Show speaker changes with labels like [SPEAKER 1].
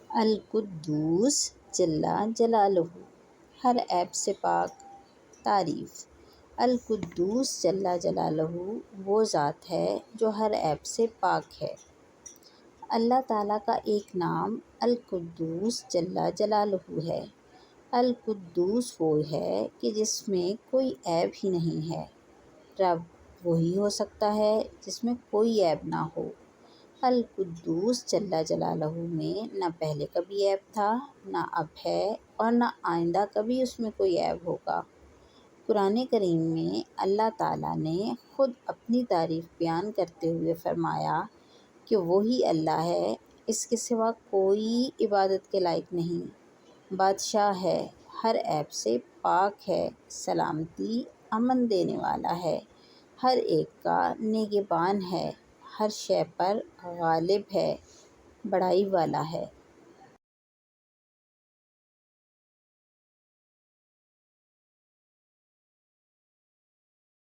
[SPEAKER 1] القدوس جل جلالہ، ہر عیب سے پاک. تعریف: القدوس جل جلالہ وہ ذات ہے جو ہر عیب سے پاک ہے۔ اللہ تعالیٰ کا ایک نام القدوس جل جلالہ ہے۔ القدوس وہ ہے کہ جس میں کوئی عیب ہی نہیں ہے۔ رب وہی ہو سکتا ہے جس میں کوئی عیب نہ ہو۔ القدوس جل جلالہ میں نہ پہلے کبھی عیب تھا، نہ اب ہے اور نہ آئندہ کبھی اس میں کوئی عیب ہوگا۔ قرآن کریم میں اللہ تعالیٰ نے خود اپنی تعریف بیان کرتے ہوئے فرمایا کہ وہی اللہ ہے، اس کے سوا کوئی عبادت کے لائق نہیں، بادشاہ ہے، ہر عیب سے پاک ہے، سلامتی امن دینے والا ہے، ہر ایک کا نگہبان ہے، ہر شے پر غالب ہے، بڑائی والا ہے۔